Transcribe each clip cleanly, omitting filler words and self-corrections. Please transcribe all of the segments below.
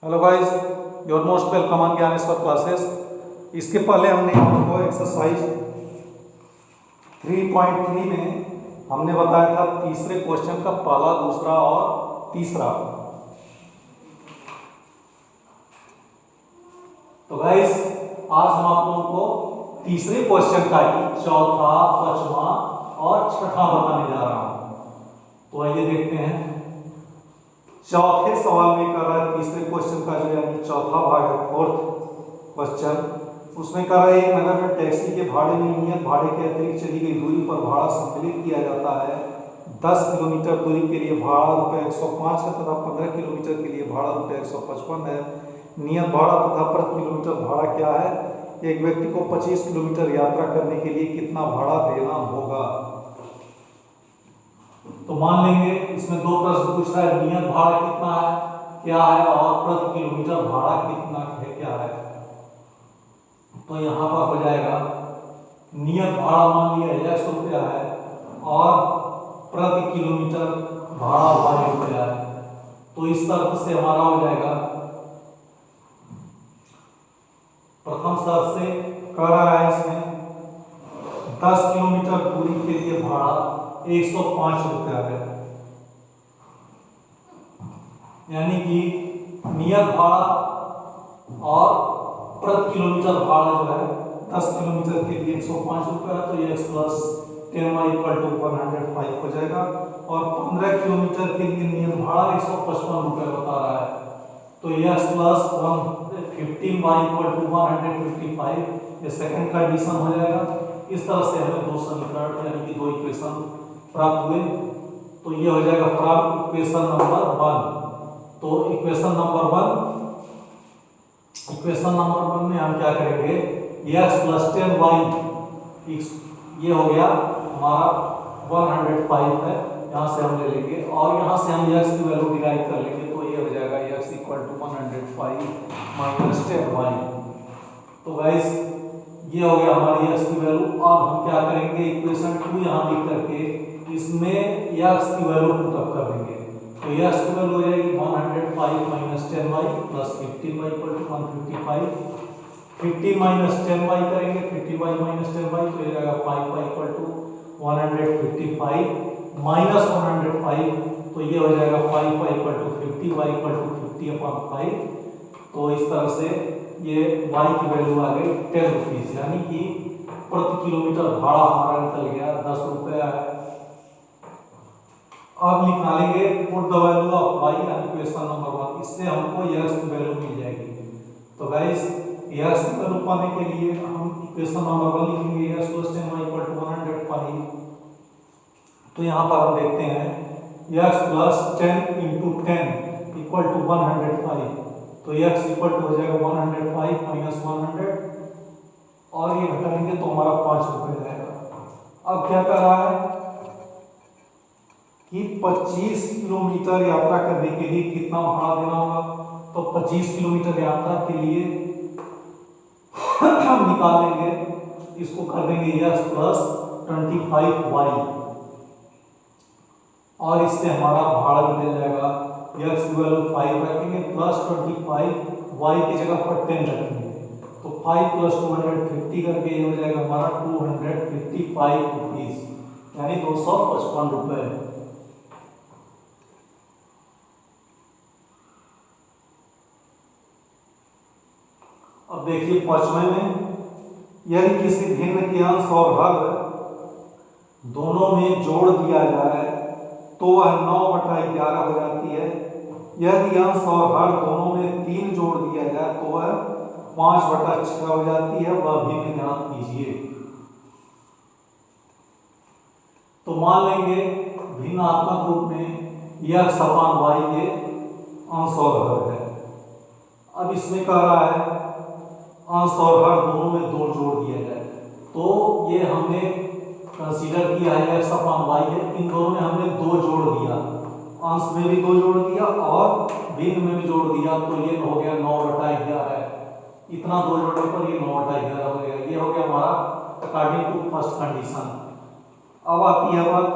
Hello guys, your most welcome on Dnyaneshwar classes. इसके पहले हमने आपको एक्सरसाइज 3.3 में हमने बताया था तीसरे क्वेश्चन का पहला, दूसरा और तीसरा। तो गाइस आज हम आप लोगों को तीसरे क्वेश्चन का ही चौथा, पांचवा और छठा बताने जा रहा हूं। तो आइए देखते हैं। चौथे सवाल में कर रहा है तीसरे क्वेश्चन का, जो यानी चौथा भाग है, फोर्थ क्वेश्चन। उसमें कर रहा है एक नगर में टैक्सी के भाड़े में नियत भाड़े के अतिरिक्त चली गई दूरी पर भाड़ा सम्मिलित किया जाता है। 10 किलोमीटर दूरी के लिए भाड़ा ₹105 है तथा 15 किलोमीटर के लिए भाड़ा ₹155 है। नियत भाड़ा तथा प्रति किलोमीटर भाड़ा क्या है? एक व्यक्ति को 25 किलोमीटर यात्रा करने के लिए कितना भाड़ा देना होगा? तो मान लेंगे इसमें दो प्रश्न पूछ रहा है, नियत भाड़ा कितना है, क्या है, और प्रति किलोमीटर भाड़ा कितना है, क्या है। तो यहाँ पर हो जाएगा नियत भाड़ा मान लिया 100 रुपया है और प्रति किलोमीटर भाड़ा 22 रुपया है। तो इस तरह से हमारा हो जाएगा, प्रथम शर्त से कह रहा है इसमें 10 किलोमीटर दूरी के लिए भाड़ा 105 रुपया है, यानी कि नियत भाड़ा और प्रति किलोमीटर भाड़ा जो है 10 किलोमीटर के लिए 105 रुपया है। तो ये x प्लस 10y = 105 हो जाएगा। और 15 किलोमीटर के लिए नियत भाड़ा 155 रुपया बता रहा है। तो x प्लस 15y = 155, ये सेकंड कंडीशन हो जाएगा। इस तरह से हमें दो समीकरण यानी कि दो इक्वेशन प्राप्त हुए। तो ये हो जाएगा प्राप्त इक्वेशन नंबर 1। तो इक्वेशन नंबर 1 में हम क्या करेंगे, x प्लस 10y, ये हो गया हमारा 105 है, यहाँ से हम ले लेंगे और यहाँ से हम x की वैल्यू डिराइव कर लेंगे। तो ये हो जाएगा x = 105 - 10y। तो गाइस ये हो गया हमारी x की वैल्यू। अब हम क्या करेंगे, इक्वेशन 2 यहाँ लिख करके इसमें x की वैल्यू पुटअप कर देंगे। तो x की वैल्यू हो जाएगी 105 - 10y + 15y = 155। 15 - 10y करेंगे, 50y - 10y, तो ये जाएगा 5y = 155 - 105। तो ये हो जाएगा 5y = 50y = 50/5। तो इस तरह से ये y की वैल्यू आ गई 10 रुपीज, यानी कि प्रति किलोमीटर भाड़ा हमारा निकल गया 10 रुपया है। अब निकालेंगे put the value of y यानी इक्वेशन नंबर 1। इससे हमको x की वैल्यू मिल जाएगी। तो गाइस x की वैल्यू पाने के लिए हम इक्वेशन नंबर 1 लिखेंगे, x + 10y = 105। तो यहाँ पर हम देखते हैं x + 10 × 10 = 105। तो x हो जाएगा 105 - 100 और ये घटाएंगे तो हमारा 5 रुपये जाएगा। अब क्या कर रहा है कि 25 किलोमीटर यात्रा करने के लिए कितना भाड़ा देना होगा। तो 25 किलोमीटर यात्रा के लिए हम निकाल लेंगे, इसको कर देंगे x + 25y और इससे हमारा भाड़ा निकल जाएगा। x की वैल्यू 5 रखेंगे प्लस 25, y की जगह पर 10 रखेंगे। तो 5 + 250 करके ये हो जाएगा हमारा 255 रुपीज, यानी 255 रुपये। अब देखिए पांचवें में, यदि किसी भिन्न के अंश और हर दोनों में जोड़ दिया जाए तो वह 9/11 हो जाती है। यदि अंश और हर दोनों में 3 जोड़ दिया जाए तो वह 5/6 हो जाती है। वह भी ध्यान कीजिए। तो मान लेंगे भिन्नात्मक रूप में x / y के अंश और हर है। अब इसमें कह रहा है अंश और हर दोनों में 2 जोड़ दिया जाए। तो ये हमने कंसीडर किया है x / y है, इन दोनों में हमने 2 जोड़ दिया, अंश में भी 2 जोड़ दिया और भिन्न में भी जोड़ दिया। तो ये हो गया 9/11 है। इतना 2 जोड़ने पर ये 9/11 हो गया। ये हो गया हमारा अकॉर्डिंग टू फर्स्ट कंडीशन। अब आती है बात,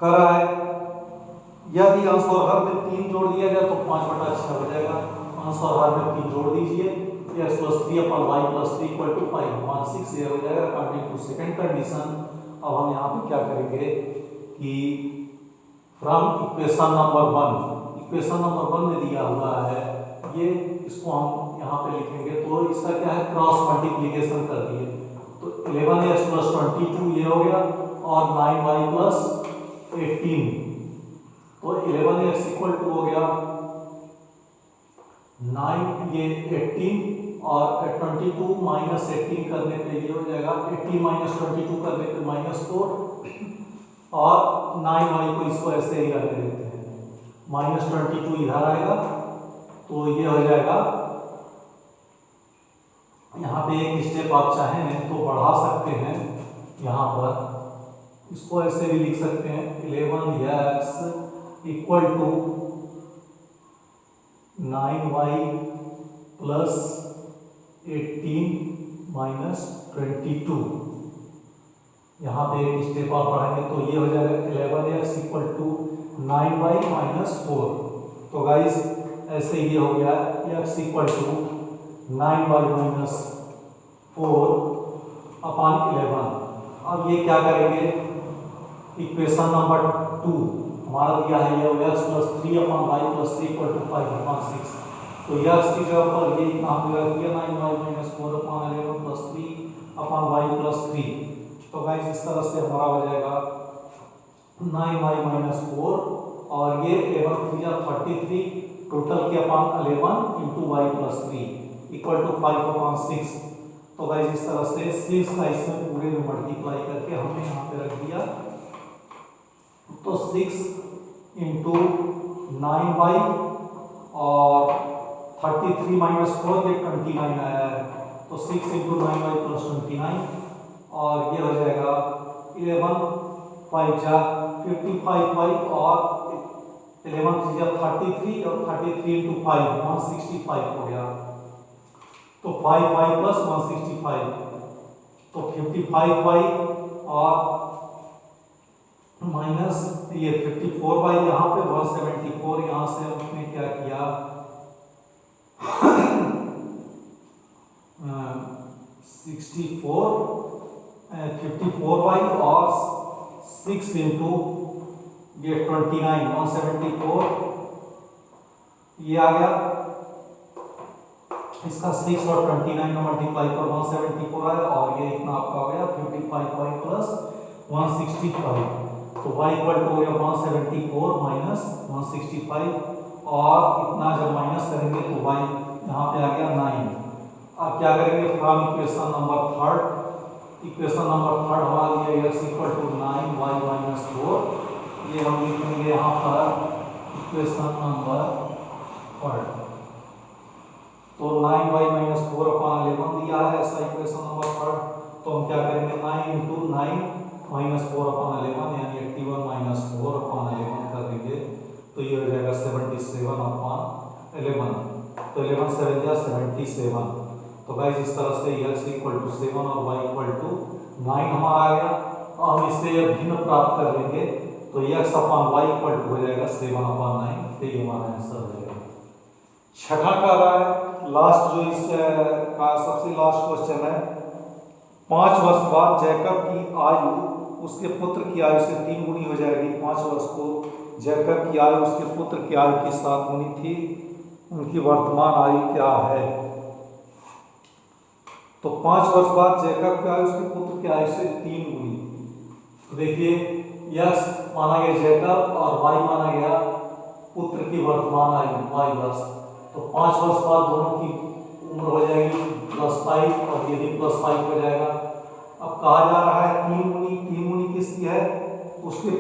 कर रहा है यदि अंश और हर में 3 जोड़ दिया गया तो 5/6 हो जाएगा। अंश और हर में 3 जोड़ दीजिए, x + 3/y + 3 = 5/6 ये हो जाएगा अकॉर्डिंग टू सेकंड कंडीशन। अब हम यहाँ पे क्या करेंगे कि फ्रॉम इक्वेशन नंबर 1 में दिया हुआ है ये, इसको हम यहाँ पे लिखेंगे तो इसका क्या है क्रॉस मल्टीप्लिकेशन कर दिए तो 11x + 22 ये हो गया और 9y + 18 तो 11x = हो गया 9 ये 18 और 22 - 18 करने पे ये हो जाएगा 18 - 22 करने पे -4 और 9y को इसको ऐसे ही रख देते हैं -22 इधर आएगा तो ये हो जाएगा। यहाँ पे एक स्टेप आप चाहें तो बढ़ा सकते हैं, यहाँ पर इसको ऐसे भी लिख सकते हैं 11x = 9y + 18 - 22। यहाँ पे एक स्टेप आप बढ़ाएंगे तो ये हो जाएगा 11x = 9y - 4। तो गाइस ऐसे ये हो गया x = 9y - 4/11। अब ये क्या करेंगे इक्वेशन नंबर 2 हमारा दिया है ये x + 3/y + 3 = 5/6 तो x की जगह पर ये यहाँ पे रख दिया 9y - 4/11 + 3/y + 3। तो गाइस इस तरह से हमारा हो जाएगा 9y - 4 और ये 11 3 = 33 टोटल के अपॉन 11 × y + 3 = 5/6। तो गाइस इस तरह से 6 का इसमें पूरे में मल्टीप्लाई करके हमने यहाँ पे रख दिया तो 6 × 9y और 33 - 4 ये 29 आया है तो 6 × 9y + 29 और ये हो जाएगा 11 5 जा 55y और 11 3 जा 33 और 33 × 5 165 हो गया तो 5y + 165 तो 55y और माइनस ये 54y यहाँ पे 174 यहाँ से हमने क्या किया 54y और 6 × ये 29 174 ये आ गया इसका 6 और 29 में मल्टीप्लाई कर 174 आया और ये इतना आपका हो गया 55y + 165 तो y = हो गया 174 - 165 और इतना जब माइनस करेंगे तो y यहाँ पे आ गया 9। अब क्या करेंगे फ्रॉम इक्वेशन नंबर 3 हमारा दिया x = 9y - 4 ये हम लिखेंगे यहाँ पर इक्वेशन नंबर 3 तो 9y - 4/11 दिया है ऐसा इक्वेशन नंबर 3 तो हम क्या करेंगे 9 × 9 - 4/11 यानी 81 - 4/11 कर देंगे तो ये हो जाएगा 77/11 तो 11 7 जा 77। तो गाइस इस तरह से x = 7 और y = 9 हमारा आ गया। हम इससे भिन्न प्राप्त कर लेंगे तो x/y = हो जाएगा 7/9 तो ये हमारा आंसर हो जाएगा। छठा का रहा है लास्ट जो इस का सबसे लास्ट क्वेश्चन है 5 वर्ष बाद जैकब की आयु उसके पुत्र की आयु से 3 गुनी हो जाएगी। 5 वर्ष को जैकब की आयु उसके पुत्र की आयु के 7 गुनी थी, उनकी वर्तमान आयु क्या है? तो 5 वर्ष बाद जैकब की आयु उसके पुत्र की आयु से 3 गुनी। तो देखिए यस माना गया जैकब और वाई माना गया पुत्र की वर्तमान आयु वाई वर्ष। तो 5 वर्ष बाद दोनों की उम्र हो जाएगी +5 और ये भी +5 हो जाएगा। अब कहा जा रहा है 3 गुनी किसकी है? उसके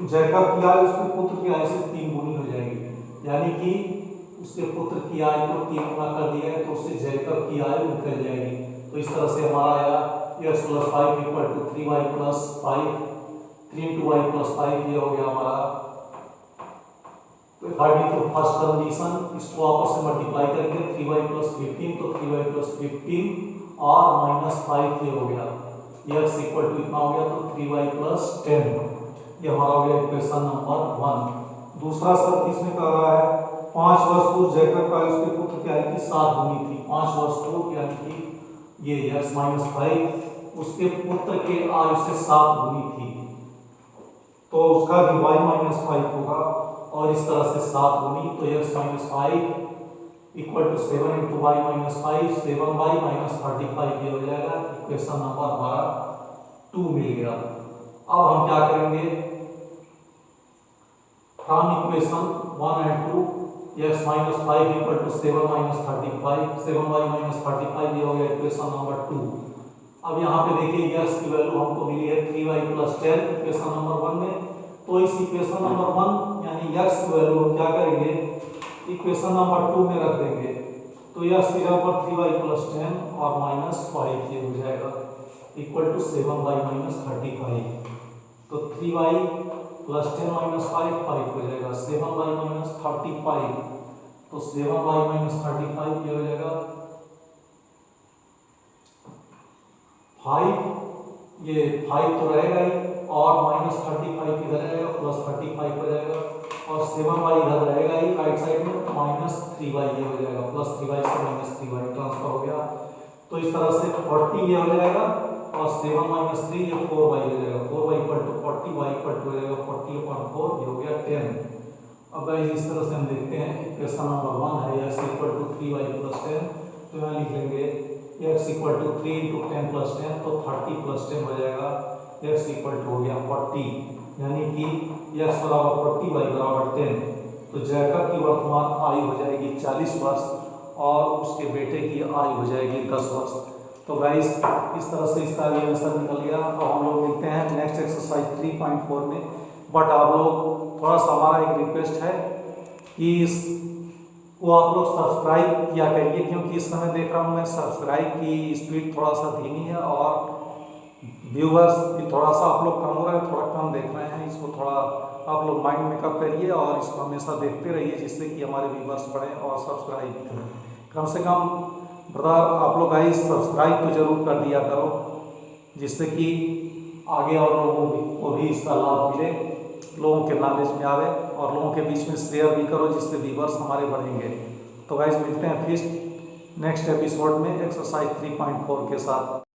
जैकब की आयु उसके पुत्र की आयु से 3 गुनी हो जाएगी, यानी कि उसके पुत्र की आयु को 3 गुना कर दिया है तो उससे जैकब की आयु निकल जाएगी। तो इस तरह से हमारा आया x + 5 = 3y + 5 3 × y + 5 ये हो गया हमारा अकॉर्डिंग टू फर्स्ट कंडीशन। इसको आपस में मल्टीप्लाई करेंगे 3y + 15 तो 3y + 15 और -5 ये हो गया x = इतना हो गया तो 3y + 10 ये हमारा हो गया इक्वेशन नंबर 1। दूसरा शर्त इसमें कह रहा है 5 वर्ष पूर्व जैकब का उसके पुत्र की आयु की 7 गुनी थी। 5 वर्ष पूर्व यानी कि ये x माइनस 5 उसके पुत्र के आयु से 7 गुनी थी, तो उसका भी y माइनस 5 होगा और इस तरह से 7 गुनी, तो x minus 5 equal to 7 into y minus 5, 7y minus 35 ये हो जाएगा। इक्वेशन नंबर हमारा 2 मिल गया। अब हम क्या करेंगे, from equation 1 and 2 x minus 5 equal to 7 minus 35, 7y minus 35 ये हो गया इक्वेशन नंबर 2। अब यहाँ पे देखिए x की वैल्यू हमको मिली है 3y प्लस 10 इक्वेशन नंबर 1 में, तो इस इक्वेशन नंबर 1 यानी x की वैल्यू हम क्या करेंगे, इक्वेशन नंबर 2 में रख देंगे, तो x की जगह पर 3y प्लस 10 और माइनस 5 ये हो जाएगा इक्वल टू 7y माइनस 35, तो 3y प्लस 10 माइनस 5 हो जाएगा 7y माइनस 35, तो 7y माइनस 35 ये हो जाएगा 5, ये 5 तो रहेगा ही और माइनस 35 इधर रहेगा प्लस 35 हो जाएगा और 7y इधर रहेगा ही राइट साइड में, तो माइनस 3y ये हो जाएगा प्लस 3y से माइनस 3y ट्रांसफर हो गया, तो इस तरह से 40 ये हो जाएगा और 7 माइनस 3 ये 4y हो जाएगा, 4y equal to 40, y equal to हो जाएगा 40/4 ये हो गया 10। अब इस तरह से हम देखते हैं इक्वेशन नंबर 1 है x equal to 3y plus 10, तो यहाँ लिख लेंगे x equal to 3 into 10 plus 10, तो 30 प्लस 10 हो जाएगा, x इक्वल टू हो गया 40, यानी कि x बराबर 40 y बराबर 10, तो जैकब की वर्तमान आयु हो जाएगी 40 वर्ष और उसके बेटे की आयु हो जाएगी 10 वर्ष। तो गाइस इस तरह से इसका ये आंसर निकल गया। तो हम लोग मिलते हैं नेक्स्ट एक्सरसाइज 3.4 में, बट आप लोग थोड़ा सा हमारा एक रिक्वेस्ट है कि वो आप लोग सब्सक्राइब किया करिए, क्योंकि इस समय देख रहा हूँ मैं सब्सक्राइब की स्पीड थोड़ा सा धीमी है और व्यूवर्स भी थोड़ा सा आप लोग कम हो रहे हैं, थोड़ा कम देख रहे हैं। इसको थोड़ा आप लोग माइंड मेकअप करिए और इसको हमेशा देखते रहिए, जिससे कि हमारे व्यूवर्स बढ़ें और सब्सक्राइब करें। कम से कम ब्रदर आप लोग गाइस सब्सक्राइब तो जरूर कर दिया करो, जिससे कि आगे और लोगों को भी इसका लाभ मिले, लोगों के नॉलेज में आवे और लोगों के बीच में शेयर भी करो, जिससे व्यूवर्स हमारे बढ़ेंगे। तो गाइस मिलते हैं फिर नेक्स्ट एपिसोड में एक्सरसाइज 3.4 के साथ।